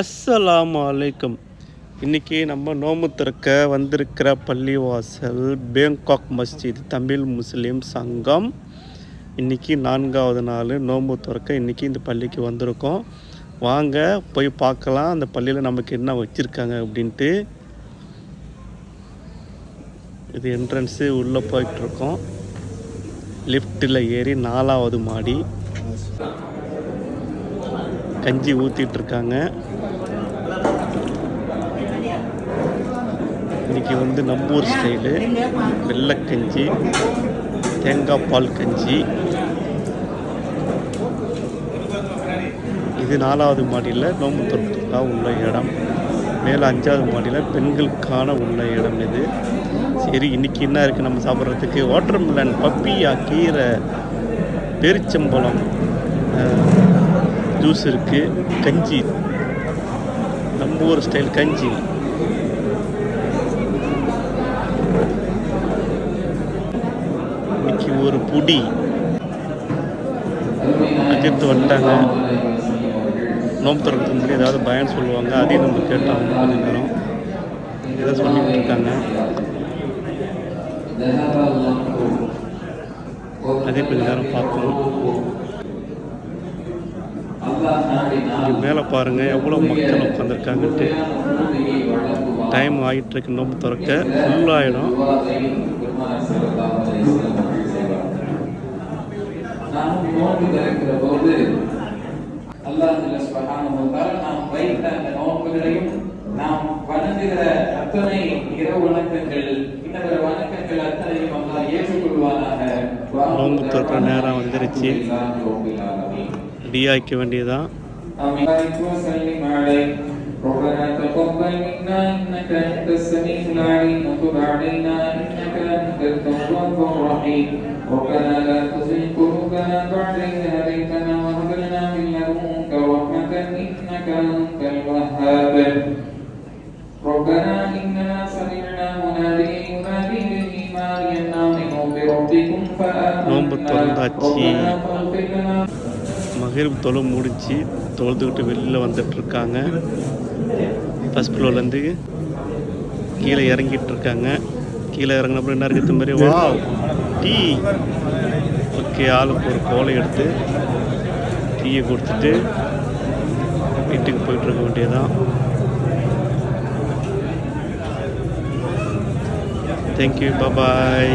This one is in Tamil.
அஸ்ஸலாமு அலைக்கும். இன்றைக்கி நம்ம நோம்பு திறக்க வந்திருக்கிற பள்ளிவாசல் பேங்காக் மஸ்ஜித் தமிழ் முஸ்லீம் சங்கம். இன்றைக்கி 4வது நாள் நோம்பு திறக்க இன்றைக்கி இந்த பள்ளிக்கு வந்திருக்கோம். வாங்க போய் பார்க்கலாம் அந்த பள்ளியில் நமக்கு என்ன வச்சுருக்காங்க அப்படின்ட்டு. இது என்ட்ரன்ஸு உள்ளே போயிட்டுருக்கோம். லிஃப்ட்டில் ஏறி 4வது மாடி. கஞ்சி ஊற்றிட்டுருக்காங்க. இன்றைக்கி நம்பூர் ஸ்டைலு வெள்ளைக்கஞ்சி, தேங்காய் பால் கஞ்சி. இது 4வது மாடியில் நோம்பு திறக்கிறதுக்காக உள்ள இடம். மேலே 5வது மாடியில் பெண்களுக்கான உள்ள இடம் இது. சரி, இன்றைக்கி என்ன இருக்குது நம்ம சாப்பிட்றதுக்கு? வாட்டர்மெலன், பப்பியா, கீரை, பேரிச்சம்பழம் ஜூஸ் இருக்குது. கஞ்சி, நம்பூர் ஸ்டைல் கஞ்சி. இன்னைக்கு ஒரு புடி அஜித்து வந்துட்டாங்க. நோம்பு திறக்கிறதுக்கு முன்னாடி ஏதாவது பயன் சொல்லுவாங்க, அதையும் நம்ம கேட்டோம். கொஞ்சம் நேரம் இதை சொல்லிட்டு இருக்காங்க. அதே கொஞ்சம் நேரம் பார்க்கணும். இங்கே மேலே பாருங்கள் எவ்வளோ மக்கள் உட்காந்துருக்காங்கன்ட்டு. டைம் ஆகிட்டுருக்கு. நோம்பு திறக்க ஃபுல்லாகிடும். நாம் வணங்குகிற அத்தனை இரவு வணக்கங்கள், இன்னொரு வணக்கங்கள் அத்தனையும் அல்லாஹ் ஏற்றுக்கொள்வானாக. நோம்பு திறக்கிற நேரம் வந்துருச்சு. ரெடியாக்க வேண்டியதான். ربنا تقبل منا إنك أنت السميع العليم وتب علينا إنك أنت التواب الرحيم. ربنا لا تزغ قلوبنا بعد إذ هديتنا وهب لنا من لدنك رحمة إنك أنت الوهاب. ربنا إننا سمعنا مناديا ينادي للإيمان أن آمنوا بربكم فآمنا. ربنا فاغفر لنا. மகரிப் தொழு முடிச்சு தொழுதுகிட்டு வெளியில் வந்துட்டுருக்காங்க. ஃபஸ்ட் ஃப்ளோர்லேருந்து கீழே இறங்கிட்டுருக்காங்க. கீழே இறங்கினப்பறம் என்ன இருக்கிறது மாதிரி வா டீ. ஓகே, ஆளுக்கு ஒரு கோலை எடுத்து டீயை கொடுத்துட்டு வீட்டுக்கு போயிட்டுருக்க வேண்டியதான். தேங்க்யூ, பாய்.